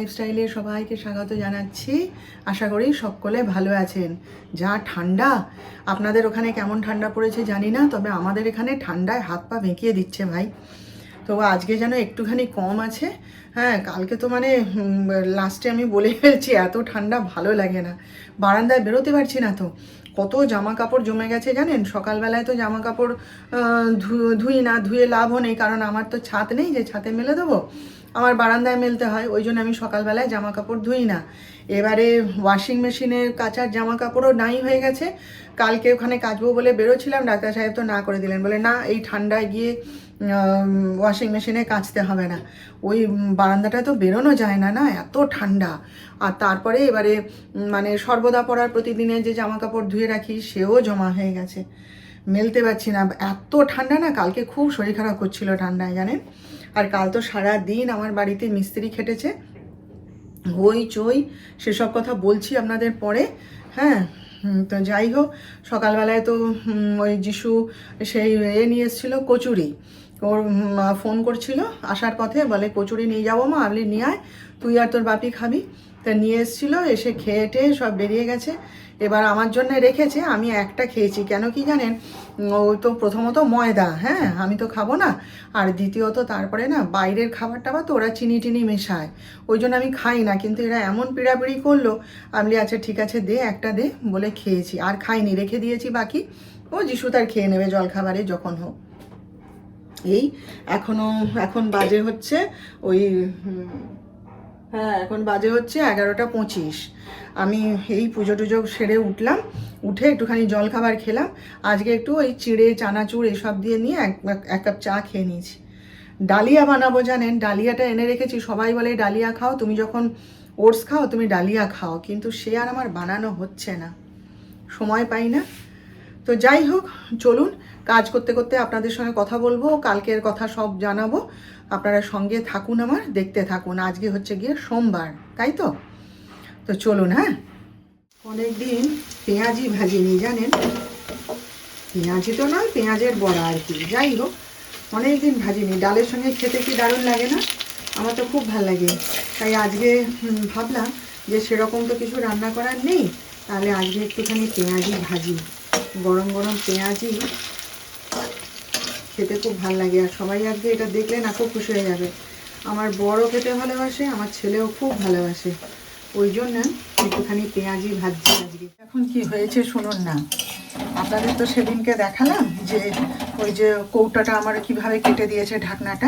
লাইফস্টাইলে সবাইকে স্বাগত জানাচ্ছি। আশা করি সকলে ভালো আছেন। যা ঠান্ডা, আপনাদের ওখানে কেমন ঠান্ডা পড়েছে জানি না, তবে আমাদের এখানে ঠান্ডায় হাত পা ভেঁকিয়ে দিচ্ছে ভাই। তো আজকে যেন একটুখানি কম আছে। হ্যাঁ, কালকে তো মানে লাস্টে আমি বলে ফেলছি, এত ঠান্ডা ভালো লাগে না, বারান্দায় বেরোতে পারছি না। তো কত জামা কাপড় জমে গেছে জানেন। সকালবেলায় তো জামা কাপড় ধুই না, ধুয়ে লাভও নেই, কারণ আমার তো ছাদ নেই যে ছাদে মেলে দেবো, আমার বারান্দায় মেলতে হয়। ওই জন্য আমি সকালবেলায় জামা কাপড় ধুই না। এবারে ওয়াশিং মেশিনে কাচার জামা কাপড়ও নাই হয়ে গেছে। কালকে ওখানে কাচবো বলে বেরোছিলাম, ডাক্তার সাহেব তো না করে দিলেন, বলে না এই ঠান্ডায় গিয়ে ওয়াশিং মেশিনে কাচতে হবে না। ওই বারান্দাটায় তো বেরোনো যায় না, না এত ঠান্ডা। আর তারপরে এবারে মানে সর্বদা পরার প্রতিদিনের যে জামা কাপড় ধুয়ে রাখি সেও জমা হয়ে গেছে, মেলতে পারছি না, এত ঠান্ডা না। কালকে খুব শরীর খারাপ করছিল ঠান্ডায় জানেন। আর কাল তো সারা দিন আমার বাড়িতে মিস্ত্রি খেটেছে, হই চই, সেসব কথা বলছি আপনাদের পরে। হ্যাঁ, তো যাই হোক, সকালবেলায় তো ওই যিশু সেই নিয়ে এসেছিলো কচুরি। ওর ফোন করছিল আসার পথে, বলে কচুরি নিয়ে যাবো মা, আপনি নিয়ে আয়, তুই আর তোর বাপি খাবি। তা নিয়ে এসেছিলো, এসে খেয়ে টেয়ে সব বেরিয়ে গেছে। এবার আমার জন্য রেখেছে, আমি একটা খেয়েছি। কেন কি জানেন, ও তো প্রথমত ময়দা, হ্যাঁ আমি তো খাবো না। আর দ্বিতীয়ত তারপরে না বাইরের খাবার টাবার তো ওরা চিনি টিনি মেশায়, ওই জন্য আমি খাই না। কিন্তু এরা এমন পিড়াপিড়ি করলো, আমি আচ্ছা ঠিক আছে দে, একটা দে বলে খেয়েছি। আর খাইনি, রেখে দিয়েছি বাকি। ও যিশু তার খেয়ে নেবে জলখাবারে যখন হোক। এই এখন বাজে হচ্ছে ওই হ্যাঁ, এখন বাজে হচ্ছে 11টা 25। আমি এই পুজো টুজো সেরে উঠলাম, উঠে একটুখানি জল খাবার খেলাম। আজকে একটু ওই চিড়ে চানাচুর এসব দিয়ে নিয়ে এক কাপ চা খেয়ে নিয়েছি। ডালিয়া বানাবো জানেন, ডালিয়াটা এনে রেখেছি। সবাই বলে ডালিয়া খাও, তুমি যখন ওটস খাও তুমি ডালিয়া খাও, কিন্তু সে আর আমার বানানো হচ্ছে না, সময় পাই না। তো যাই হোক, চলুন কাজ করতে করতে আপনাদের সঙ্গে কথা বলবো, কালকের কথা সব জানাবো। আপনারা সঙ্গে থাকুন, আমার দেখতে থাকুন। আজকে হচ্ছে গিয়ে সোমবার, তাই তো। তো চলুন। হ্যাঁ, অনেকদিন পেঁয়াজি ভাজিনি জানেন, পেঁয়াজি তো নয়, পেঁয়াজের বড়া আর কি। যাই হোক, অনেকদিন ভাজিনি। ডালের সঙ্গে খেতে কি দারুণ লাগে না, আমার তো খুব ভালো লাগে। তাই আজকে ভাবলাম যে সেরকম তো কিছু রান্না করার নেই, তাহলে আজকে একটুখানি পেঁয়াজি ভাজি, গরম গরম পেঁয়াজি খেতে খুব ভালো লাগে। আর সবাই আজকে এটা দেখলে না খুব খুশি হয়ে যাবে। আমার বড়ও খেতে ভালোবাসে, আমার ছেলেও খুব ভালোবাসে, ওই জন্য একটুখানি পেঁয়াজি ভাজছি আজকে। এখন কি হয়েছে শুনুন না, আপনাদের তো সেদিনকে দেখালাম যে ওই যে কৌটাটা আমার কিভাবে কেটে দিয়েছে ঢাকনাটা।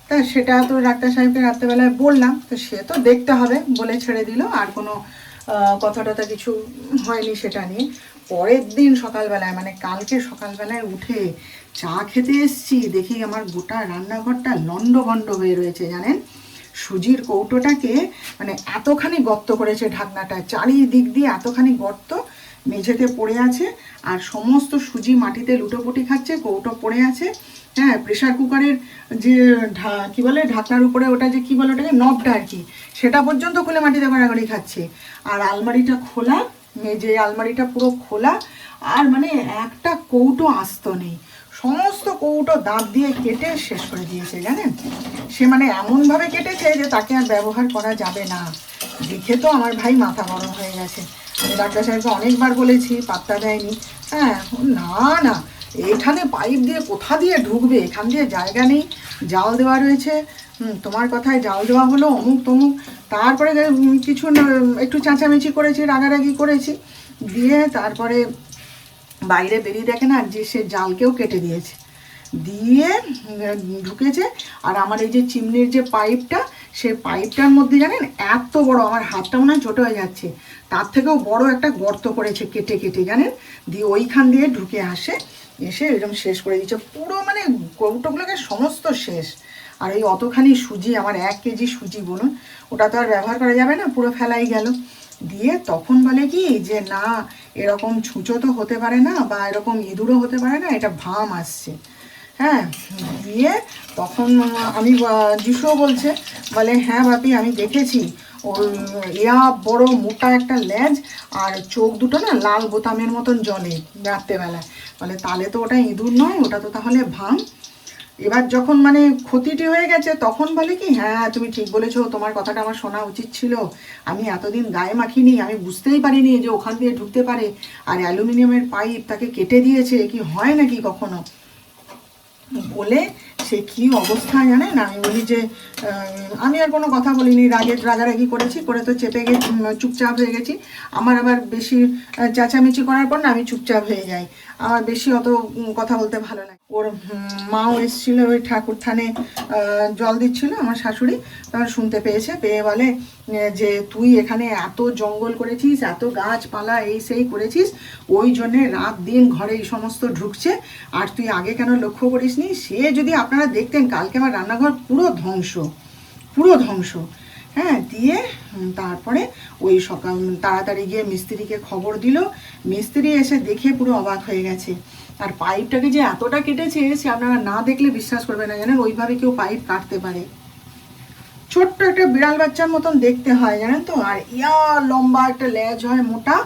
তা সেটা তো ডাক্তার সাহেবকে রাত্রেবেলায় বললাম, তো সে তো দেখতে হবে বলে ছেড়ে দিল, আর কোনো কথা টথা কিছু হয়নি সেটা নিয়ে। পরের দিন সকালবেলায় মানে কালকে সকালবেলায় উঠে চা খেতে এসছি, দেখি আমার গোটা রান্নাঘরটা লণ্ডভণ্ড হয়ে রয়েছে জানেন। সুজির কৌটোটাকে মানে এতখানি গর্ত করেছে ঢাকনাটা, চারিদিক দিয়ে এতখানি গর্ত, মেঝেতে পড়ে আছে। আর সমস্ত সুজি মাটিতে লুটোপুটি খাচ্ছে, কৌটো পড়ে আছে। হ্যাঁ, প্রেশার কুকারের যে কি বলে ঢাকনার উপরে ওটা যে কি বলে ওটাকে নবটা আর কি, সেটা পর্যন্ত খুলে মাটিতে গড়াগড়ি খাচ্ছে। আর আলমারিটা খোলা, যে আলমারিটা পুরো খোলা, আর মানে একটা কৌটো আস্ত নেই। সমস্ত কৌটো দাঁত দিয়ে কেটে শেষ করে দিয়েছে জানেন। সে মানে এমনভাবে কেটেছে যে তাকে আর ব্যবহার করা যাবে না। দেখে তো আমার ভাই মাথা গরম হয়ে গেছে। আমি ডাক্তার সাহেবকে অনেকবার বলেছি, পাত্তা দেয়নি। হ্যাঁ, না না, এখানে পাইপ দিয়ে কোথা দিয়ে ঢুকবে, এখান দিয়ে জায়গা নেই, জাল দেওয়া রয়েছে। তোমার কথায় জাল দেওয়া হলো, অমুক তমুক। তারপরে কিছু একটু চেঁচামেচি করেছি, রাগারাগি করেছি, দিয়ে তারপরে বাইরে বেরিয়ে দেখে না যে সে জালকেও কেটে দিয়েছে, দিয়ে ঢুকেছে। আর আমার এই যে চিমনির যে পাইপটা, সে পাইপটার মধ্যে জানেন এত বড়, আমার হাতটা মনে হয় ছোটো হয়ে যাচ্ছে, তার থেকেও বড় একটা গর্ত করেছে কেটে কেটে জানেন। দিয়ে ওইখান দিয়ে ঢুকে আসে, এসে এরকম শেষ করে দিচ্ছে পুরো, মানে কৌটোগুলোকে সমস্ত শেষ। আর এই অতখানি সুজি, আমার 1 কেজি সুজি বলুন, ওটা তো আর ব্যবহার করা যাবে না, পুরো ফেলাই গেল। দিয়ে তখন বলে কি যে না, এরকম ছুঁচো তো হতে পারে না, বা এরকম ইঁদুরও হতে পারে না, এটা ভাম আসছে। হ্যাঁ, দিয়ে তখন আমি যিশুও বলছে, বলে হ্যাঁ বাপি আমি দেখেছি, ওর ইয়া বড় মোটা একটা লেজ, আর চোখ দুটো না লাল বোতামের মতন জলে রাত্রেবেলায়। বলে তাহলে তো ওটা ইঁদুর নয়, ওটা তো তাহলে ভাম। এবার যখন মানে ক্ষতিটি হয়ে গেছে তখন বলে কি, হ্যাঁ তুমি ঠিক বলেছো, তোমার কথাটা আমার শোনা উচিত ছিল, আমি এতদিন গায়ে মাখিনি, আমি বুঝতেই পারিনি যে ওখান দিয়ে ঢুকতে পারে, আর অ্যালুমিনিয়ামের পাইপ তাকে কেটে দিয়েছে, কি হয় নাকি কখনো, বলে সে কি অবস্থা জানেন। আমি বলি যে আমি আর কোনো কথা বলিনি, রাগারাগি করেছি, করে তো চেপে গেছি, চুপচাপ হয়ে গেছি। আমার আবার বেশি চেঁচামেচি করার পর না আমি চুপচাপ হয়ে যাই, আমার বেশি অত কথা বলতে ভালো লাগে। ওর মাও এসেছিল ওই ঠাকুর থানে জল দিচ্ছিল আমার শাশুড়ি, তখন শুনতে পেয়েছে, পেয়ে বলে যে তুই এখানে এত জঙ্গল করেছিস, এত গাছপালা এই সেই করেছিস, ওই জন্যে রাত দিন ঘরে এই সমস্ত ঢুকছে, আর তুই আগে কেন লক্ষ্য করিসনি। সে যদি আপনারা দেখতেন কালকে আমার রান্নাঘর পুরো ধ্বংস, পুরো ধ্বংস। হ্যাঁ, দিয়ে তারপরে ওই সকাল তাড়াতাড়ি গিয়ে মিস্ত্রিকে খবর দিল, মিস্ত্রি এসে দেখে পুরো অবাক হয়ে গেছে। আর পাইপটাকে যে এতটা কেটেছে সে আপনারা না দেখলে বিশ্বাস করবে না, জানেন ওইভাবে কেউ পাইপ কাটতে পারে। ছোট্ট একটা বিড়াল বাচ্চার মতন দেখতে হয় জানেন তো, আর ইয়া লম্বা একটা লেজ হয় মোটা,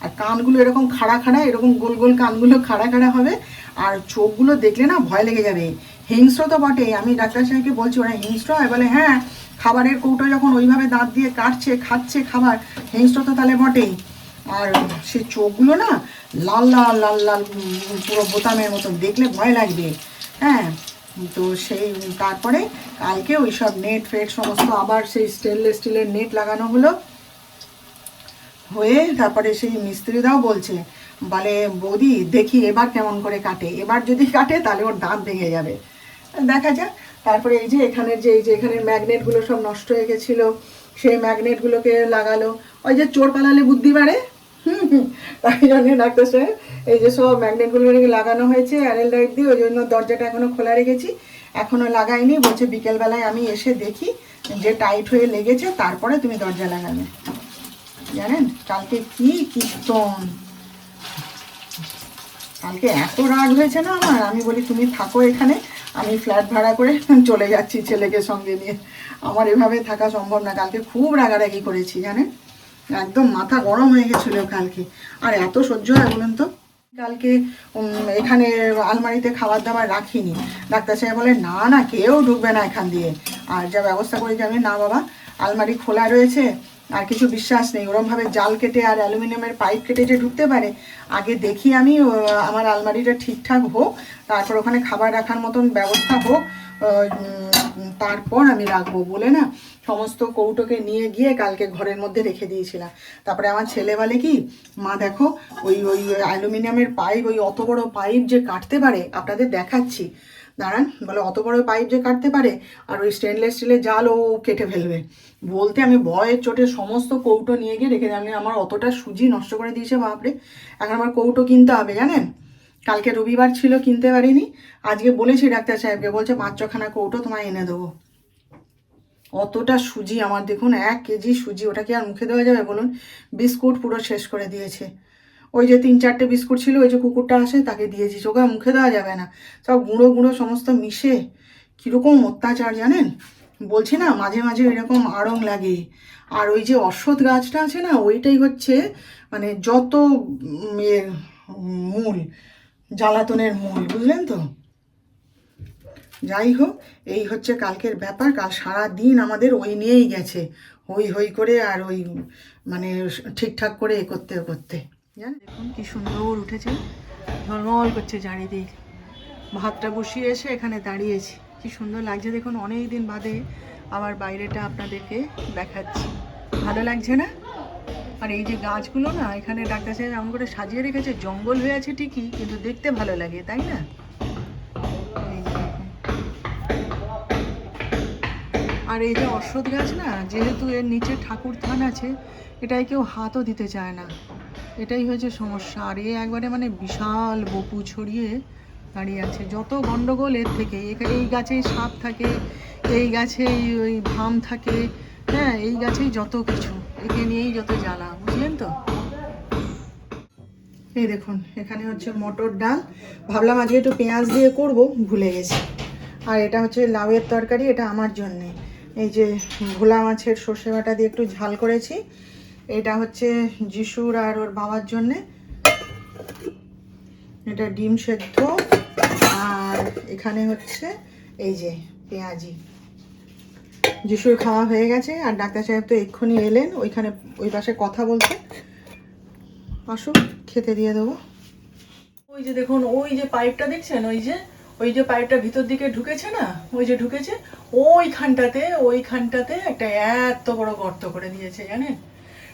আর কানগুলো এরকম খাড়া খাড়া, এরকম গোল গোল কানগুলো খাড়া খাড়া হবে, আর চোখগুলো দেখলে না ভয় লেগে যাবে। হিংস্র তো বটে, আমি ডাক্তার সাহেবকে বলছি ওরা হিংস্র হয়, বলে হ্যাঁ খাবারের কৌটো যখন ওইভাবে দাঁত দিয়ে কাটছে খাচ্ছে খাবার, হিংস্র তো তাহলে বটেই। আর সে চোখগুলো না লাল লাল লাল লাল পুরো বোতামের মতন, দেখলে ভয় লাগবে। হ্যাঁ, তো সেই তারপরে কালকে ওই সব নেট ফেট সমস্ত আবার সেই স্টেনলেস স্টিলের নেট লাগানো হলো, হয়ে তারপরে সেই মিস্ত্রিরাও বলছে, বলে বৌদি দেখি এবার কেমন করে কাটে, এবার যদি কাটে তাহলে ওর দাঁত ভেঙে যাবে, দেখা যাক। তারপরে এই যে এখানের যে এই যে এখানের ম্যাগনেটগুলো সব নষ্ট হয়ে গেছিলো, সেই ম্যাগনেটগুলোকে লাগালো, ওই যে চোর পালালে বুদ্ধি বাড়ে, তাই জন্য ডাক্তার সাহেব এই যে সব ম্যাগনেটগুলো লাগানো হয়েছে অ্যারেল লাইট দিয়ে, ওই জন্য দরজাটা এখনো খোলা রেখেছি, এখনো লাগাইনি, বলছে বিকেলবেলায় আমি এসে দেখি যে টাইট হয়ে লেগেছে তারপরে তুমি দরজা লাগাবে। জানেন কালকে কি কীর্তন, কালকে এত রাগ হয়েছে না আমার, আমি বলি তুমি থাকো এখানে, আমি ফ্ল্যাট ভাড়া করে চলে যাচ্ছি ছেলেকে সঙ্গে নিয়ে, আমার এভাবে থাকা সম্ভব না। কালকে খুব রাগারাগি করেছি জানেন, একদম মাথা গরম হয়ে গেছিলো কালকে, আর এত সহ্য হয় বলুন তো। কালকে এখানে আলমারিতে খাবার দাবার রাখিনি, ডাক্তার সাহেব বলে না না কেউ ঢুকবে না এখান দিয়ে, আর যা ব্যবস্থা করেছি আমি, না বাবা আলমারি খোলা রয়েছে, আর কিছু বিশ্বাস নেই, ওরমভাবে জাল কেটে আর অ্যালুমিনিয়ামের পাইপ কেটে যে ঢুকতে পারে, আগে দেখি আমি আমার আলমারিটা ঠিকঠাক হোক, তারপর ওখানে খাবার রাখার মতন ব্যবস্থা হোক, তারপর আমি রাখবো বলে না সমস্ত কৌটোকে নিয়ে গিয়ে কালকে ঘরের মধ্যে রেখে দিয়েছিলাম। তারপরে আমার ছেলে বলে কি, মা দেখো ওই ওই অ্যালুমিনিয়ামের পাইপ, ওই অত বড় পাইপ যে কাটতে পারে, আপনাদের দেখাচ্ছি দাঁড়ান, বলে অত বড় পাইপ যে কাটতে পারে, আর ওই স্টেনলেস স্টিলের জাল ও কেটে ফেলবে, বলতে আমি ভয়ের চোটে সমস্ত কৌটো নিয়ে গিয়ে রেখে দিলাম। আমার অতটা সুজি নষ্ট করে দিয়েছে বাপরে, এখন আমার কৌটো কিনতে হবে জানেন, কালকে রবিবার ছিল কিনতে পারিনি, আজকে বলেছি ডাক্তার সাহেবকে, বলছে 5-6খানা কৌটো তোমায় এনে দেবো। অতটা সুজি আমার, দেখুন 1 কেজি সুজি, ওটা কি আর মুখে দেওয়া যাবে বলুন। বিস্কুট পুরো শেষ করে দিয়েছে, ওই যে 3-4টে বিস্কুট ছিল, ওই যে কুকুরটা আসে তাকে দিয়েছি, ওকে মুখে দেওয়া যাবে না, সব গুঁড়ো গুঁড়ো সমস্ত মিশে, কীরকম অত্যাচার জানেন, বলছি না মাঝে মাঝে এরকম আড়ং লাগে। আর ওই যে অশ্বত্থ গাছটা আছে না, ওইটাই হচ্ছে মানে যত এর মূল, জ্বালাতনের মূল, বুঝলেন তো। যাই হোক, এই হচ্ছে কালকের ব্যাপার, কাল সারা দিন আমাদের ওই নিয়েই গেছে, হই হই করে, আর ওই মানে ঠিকঠাক করে এ করতে করতে, জানেন দেখুন কি সুন্দর উঠেছে, ঝলমল করছে চারিদিক। ভাতটা বসিয়ে এসে এখানে দাঁড়িয়েছি, কি সুন্দর লাগছে দেখুন, অনেক দিন বাদে আবার বাইরেটা আপনাদেরকে দেখাচ্ছি, ভালো লাগছে না। আর এই যে গাছগুলো না এখানে ডাক্তার সাহেব এমন করে সাজিয়ে রেখেছে, জঙ্গল হয়ে আছে ঠিকই কিন্তু দেখতে ভালো লাগে, তাই না। আর এই যে অশ্বত্থ গাছ না, যেহেতু এর নিচে ঠাকুর থান আছে, এটাই কেউ হাতও দিতে চায় না, এটাই হয়েছে সমস্যা। আর এ একবারে মানে বিশাল বপু ছড়িয়ে দাঁড়িয়ে আছে, যত গন্ডগোল এর থেকে, এই গাছেই সাপ থাকে, এই গাছেই ওই ভাম থাকে, হ্যাঁ এই গাছেই যত কিছু, একে নিয়েই যত জ্বালা, বুঝলেন তো। এই দেখুন এখানে হচ্ছে মটর ডাল, ভাবলাম আজকে একটু পেঁয়াজ দিয়ে করব, ভুলে গেছি। আর এটা হচ্ছে লাউয়ের তরকারি, এটা আমার জন্যে, এই যে ভোলা মাছের সর্ষে বাটা দিয়ে একটু ঝাল করেছি, এটা হচ্ছে যিশুর আর ওর বাবার জন্যে, এটা ডিম সেদ্ধ, আর এখানে হচ্ছে এই যে পেঁয়াজি। যিশুর খাওয়া হয়ে গেছে, আর ডাক্তার সাহেব তো এক্ষুনি এলেন, ওইখানে ওই পাশে কথা বলতে। আসুক, খেতে দিয়ে দেবো। ওই যে দেখুন, ওই যে পাইপটা দেখছেন, ওই যে পাইপটা ভিতর দিকে ঢুকেছে না, ওই যে ঢুকেছে, ওইখানটাতে একটা এত বড় গর্ত করে দিয়েছে জানেন।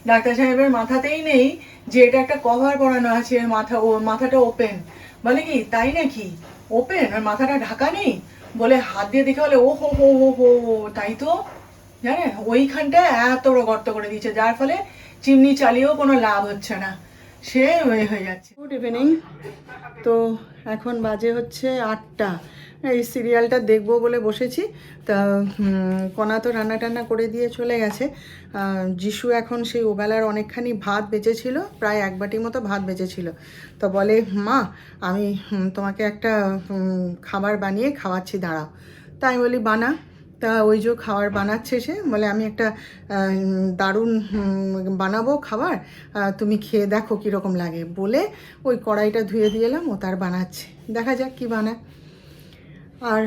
ডাক্তার সাহেবের মাথাতেই নেই যে এটা একটা কভার পরানো আছে, এর মাথা, ও মাথাটা ওপেন। বলে কি তাই নাকি, ওপেন আর মাথাটা ঢাকা নেই? বলে হাত দিয়ে দেখে বলে ও হো হো হো হো, তাই তো জানেন, ওইখানটা এত বড় গর্ত করে দিয়েছে, যার ফলে চিমনি চালিয়েও কোনো লাভ হচ্ছে না, সে হয়ে যাচ্ছে। Good evening. তো এখন বাজে হচ্ছে 8টা। এই সিরিয়ালটা দেখবো বলে বসেছি। তা কণা তো রান্না টান্না করে দিয়ে চলে গেছে। যিশু এখন সেই ওবেলার অনেকখানি ভাত বেঁচেছিল, প্রায় 1 বাটি মতো ভাত বেঁচেছিল। তো বলে মা আমি তোমাকে একটা খাবার বানিয়ে খাওয়াচ্ছি, দাঁড়াও। তাই বলি বানা। তা ওই যে খাবার বানাচ্ছে সে, বলে আমি একটা দারুণ বানাবো খাবার, তুমি খেয়ে দেখো কীরকম লাগে। বলে ওই কড়াইটা ধুয়ে দিয়ে এলাম, ও তার বানাচ্ছে, দেখা যাক কি বানায়। আর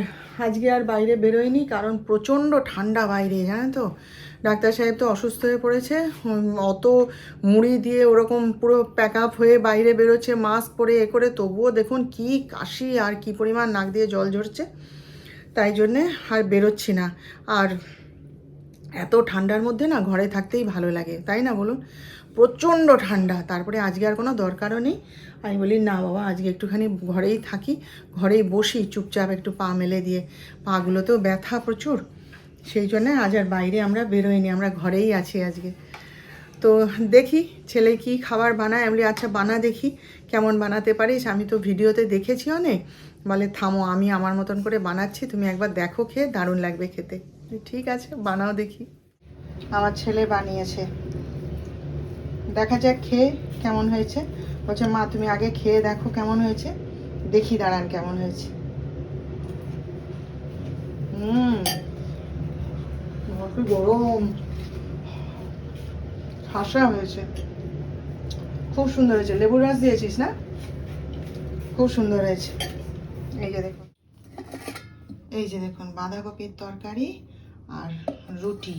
আজকে আর বাইরে বেরোয়নি, কারণ প্রচণ্ড ঠান্ডা বাইরে, জানেন তো। ডাক্তার সাহেব তো অসুস্থ হয়ে পড়েছে, অত মুড়ি দিয়ে ওরকম পুরো প্যাক আপ হয়ে বাইরে বেরোচ্ছে, মাস্ক পরে এ করে, তবুও দেখুন কি কাশি আর কি পরিমাণ নাক দিয়ে জল ঝরছে। তাই জন্যে আর বেরোচ্ছি না। আর এত ঠান্ডার মধ্যে না ঘরে থাকতেই ভালো লাগে, তাই না বলুন? প্রচণ্ড ঠান্ডা, তারপরে আজকে আর কোনো দরকারও নেই। আমি বলি না বাবা, আজকে একটুখানি ঘরেই থাকি, ঘরেই বসি চুপচাপ, একটু পা মেলে দিয়ে, পাগুলোতেও ব্যথা প্রচুর। সেই জন্যে আজ আর বাইরে আমরা বেরোইনি, আমরা ঘরেই আছি আজকে। তো দেখি ছেলে কি খাবার বানায়। আমি বলি আচ্ছা বানা দেখি কেমন বানাতে পারিস, আমি তো ভিডিওতে দেখেছি অনেক। বলে থামো, আমি আমার মতন করে বানাচ্ছি, তুমি একবার দেখো, খেয়ে দারুণ লাগবে খেতে। ঠিক আছে বানাও দেখি। আমার ছেলে বানিয়েছে, দেখা যাক খেয়ে কেমন হয়েছে। বলছে মা তুমি আগে খেয়ে দেখো কেমন হয়েছে। দেখি দাঁড়ান কেমন হয়েছে। গরম খাসা হয়েছে, খুব সুন্দর হয়েছে। লেবুর রস দিয়েছিস না? খুব সুন্দর হয়েছে। এই যে দেখুন বাঁধাকপির তরকারি আর রুটি,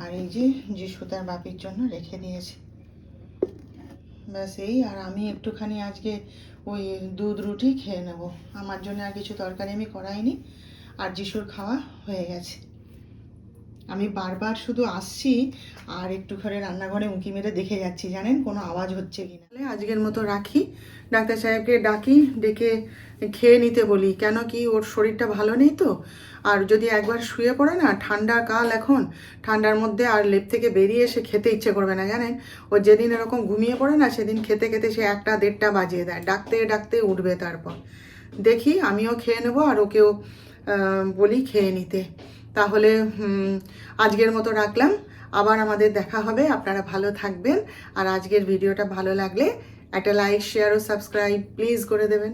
আর এই যে যিশু তার বাপির জন্য রেখে দিয়েছে, ব্যাস এই। আর আমি একটুখানি আজকে ওই দুধ রুটি খেয়ে নেব, আমার জন্য আর কিছু তরকারি আমি করাইনি, আর যিশুর খাওয়া হয়ে গেছে। আমি বারবার শুধু আসছি আর একটু করে রান্নাঘরে উঁকি মেরে দেখে যাচ্ছি, জানেন কোনো আওয়াজ হচ্ছে কিনা। আজকের মতো রাখি, ডাক্তার সাহেবকে ডাকি, ডেকে খেয়ে নিতে বলি, কেন কি ওর শরীরটা ভালো নেই তো। আর যদি একবার শুয়ে পড়ে না, ঠান্ডা কাল এখন, ঠান্ডার মধ্যে আর লেপ থেকে বেরিয়ে এসে খেতে ইচ্ছে করবে না, জানেন। ও যেদিন এরকম ঘুমিয়ে পড়ে না, সেদিন খেতে খেতে সে 1টা 1:30 বাজিয়ে দেয়, ডাকতে ডাকতে উঠবে। তারপর দেখি আমিও খেয়ে নেবো, আর ওকেও বলি খেয়ে নিতে। তাহলে আজকের মতো রাখলাম, আবার আমাদের দেখা হবে। আপনারা ভালো থাকবেন, আর আজকের ভিডিওটা ভালো লাগলে একটা লাইক, শেয়ার ও সাবস্ক্রাইব প্লিজ করে দেবেন।